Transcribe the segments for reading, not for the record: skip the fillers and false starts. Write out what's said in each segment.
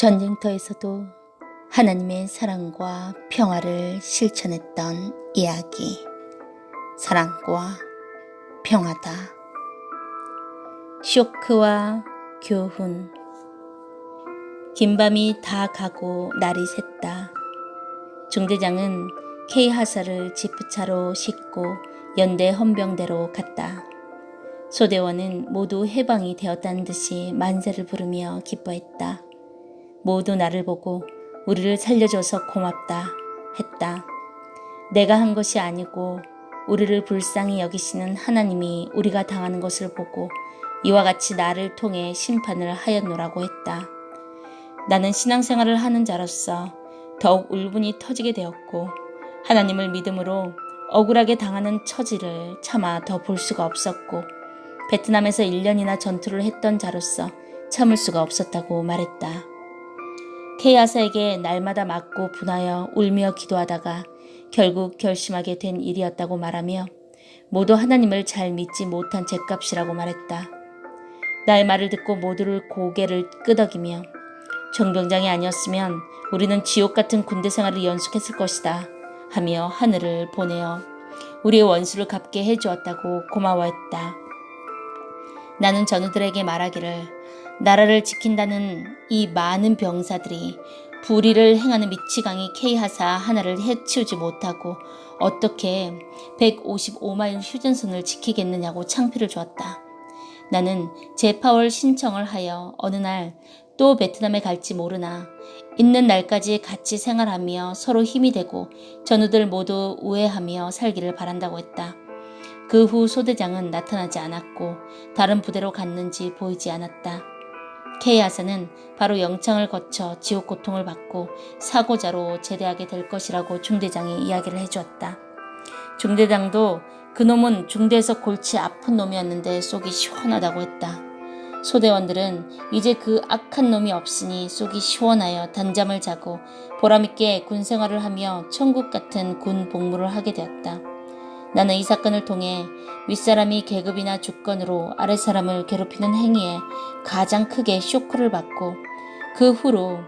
전쟁터에서도 하나님의 사랑과 평화를 실천했던 이야기. 사랑과 평화다. 쇼크와 교훈. 긴 밤이 다 가고 날이 샜다. 중대장은 K하사를 지프차로 싣고 연대 헌병대로 갔다. 소대원은 모두 해방이 되었다는 듯이 만세를 부르며 기뻐했다. 모두 나를 보고 우리를 살려줘서 고맙다 했다. 내가 한 것이 아니고 우리를 불쌍히 여기시는 하나님이 우리가 당하는 것을 보고 이와 같이 나를 통해 심판을 하였노라고 했다. 나는 신앙생활을 하는 자로서 더욱 울분이 터지게 되었고 하나님을 믿음으로 억울하게 당하는 처지를 차마 더 볼 수가 없었고 베트남에서 1년이나 전투를 했던 자로서 참을 수가 없었다고 말했다. K하사에게 날마다 맞고 분하여 울며 기도하다가 결국 결심하게 된 일이었다고 말하며 모두 하나님을 잘 믿지 못한 죗값이라고 말했다. 나의 말을 듣고 모두를 고개를 끄덕이며 정병장이 아니었으면 우리는 지옥 같은 군대 생활을 연속했을 것이다 하며 하늘을 보내어 우리의 원수를 갚게 해주었다고 고마워했다. 나는 전우들에게 말하기를 나라를 지킨다는 이 많은 병사들이 불의를 행하는 미치광이 K하사 하나를 해치우지 못하고 어떻게 155마일 휴전선을 지키겠느냐고 창피를 주었다. 나는 재파월 신청을 하여 어느 날 또 베트남에 갈지 모르나 있는 날까지 같이 생활하며 서로 힘이 되고 전우들 모두 우애하며 살기를 바란다고 했다. 그 후 소대장은 나타나지 않았고 다른 부대로 갔는지 보이지 않았다. K하사는 바로 영창을 거쳐 지옥 고통을 받고 사고자로 제대하게 될 것이라고 중대장이 이야기를 해주었다. 중대장도 그놈은 중대에서 골치 아픈 놈이었는데 속이 시원하다고 했다. 소대원들은 이제 그 악한 놈이 없으니 속이 시원하여 단잠을 자고 보람있게 군생활을 하며 천국 같은 군 복무를 하게 되었다. 나는 이 사건을 통해 윗사람이 계급이나 주권으로 아랫사람을 괴롭히는 행위에 가장 크게 쇼크를 받고 그 후로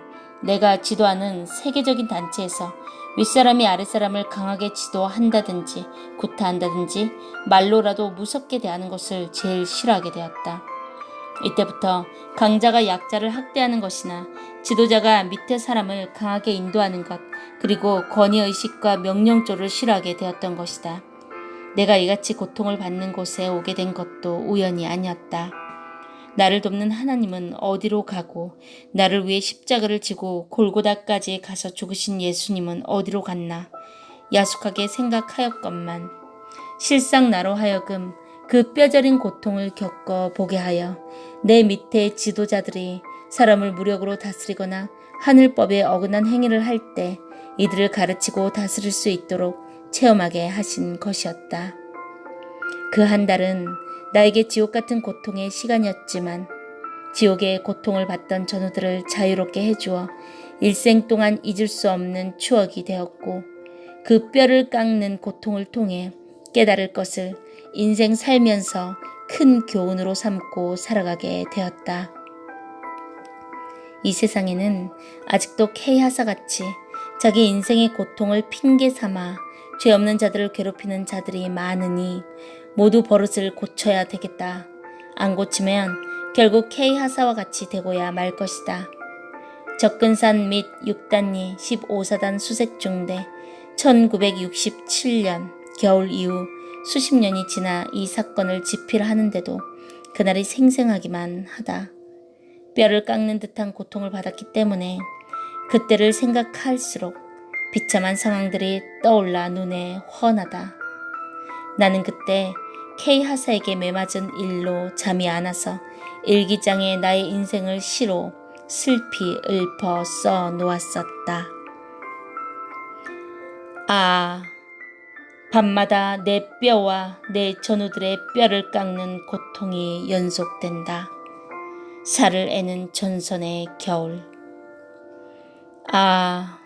내가 지도하는 세계적인 단체에서 윗사람이 아랫사람을 강하게 지도한다든지 구타한다든지 말로라도 무섭게 대하는 것을 제일 싫어하게 되었다. 이때부터 강자가 약자를 학대하는 것이나 지도자가 밑에 사람을 강하게 인도하는 것 그리고 권위의식과 명령조를 싫어하게 되었던 것이다. 내가 이같이 고통을 받는 곳에 오게 된 것도 우연이 아니었다. 나를 돕는 하나님은 어디로 가고 나를 위해 십자가를 지고 골고다까지 가서 죽으신 예수님은 어디로 갔나 야속하게 생각하였건만 실상 나로 하여금 그 뼈저린 고통을 겪어보게 하여 내 밑에 지도자들이 사람을 무력으로 다스리거나 하늘법에 어긋난 행위를 할 때 이들을 가르치고 다스릴 수 있도록 체험하게 하신 것이었다. 그 한 달은 나에게 지옥 같은 고통의 시간이었지만 지옥의 고통을 받던 전우들을 자유롭게 해주어 일생 동안 잊을 수 없는 추억이 되었고 그 뼈를 깎는 고통을 통해 깨달을 것을 인생 살면서 큰 교훈으로 삼고 살아가게 되었다. 이 세상에는 아직도 K하사같이 자기 인생의 고통을 핑계 삼아 죄 없는 자들을 괴롭히는 자들이 많으니 모두 버릇을 고쳐야 되겠다. 안 고치면 결국 K하사와 같이 되고야 말 것이다. 접근산 및 6단리 15사단 수색중대 1967년 겨울 이후 수십 년이 지나 이 사건을 집필하는데도 그날이 생생하기만 하다. 뼈를 깎는 듯한 고통을 받았기 때문에 그때를 생각할수록 비참한 상황들이 떠올라 눈에 훤하다. 나는 그때 K하사에게 매맞은 일로 잠이 안 와서 일기장에 나의 인생을 시로 슬피 읊어 써 놓았었다. 아, 밤마다 내 뼈와 내 전우들의 뼈를 깎는 고통이 연속된다. 살을 애는 전선의 겨울. 아,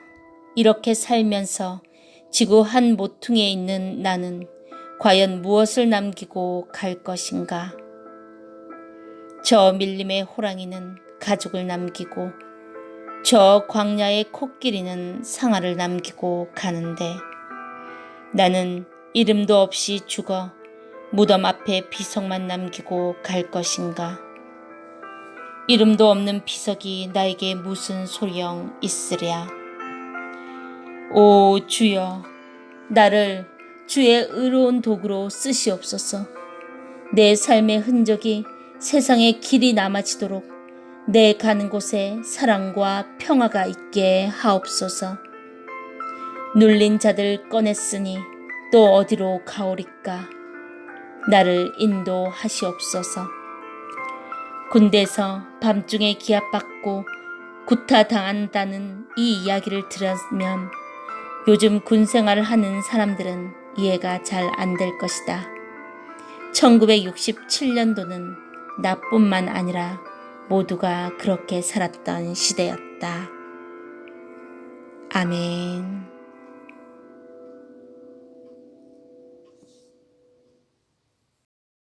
이렇게 살면서 지구 한 모퉁이에 있는 나는 과연 무엇을 남기고 갈 것인가? 저 밀림의 호랑이는 가족을 남기고 저 광야의 코끼리는 상아를 남기고 가는데 나는 이름도 없이 죽어 무덤 앞에 비석만 남기고 갈 것인가? 이름도 없는 비석이 나에게 무슨 소용 있으랴. 오 주여, 나를 주의 의로운 도구로 쓰시옵소서. 내 삶의 흔적이 세상에 길이 남아지도록 내 가는 곳에 사랑과 평화가 있게 하옵소서. 눌린 자들 꺼냈으니 또 어디로 가오리까? 나를 인도하시옵소서. 군대에서 밤중에 기합받고 구타당한다는 이 이야기를 들으면 요즘 군생활을 하는 사람들은 이해가 잘 안 될 것이다. 1967년도는 나뿐만 아니라 모두가 그렇게 살았던 시대였다. 아멘.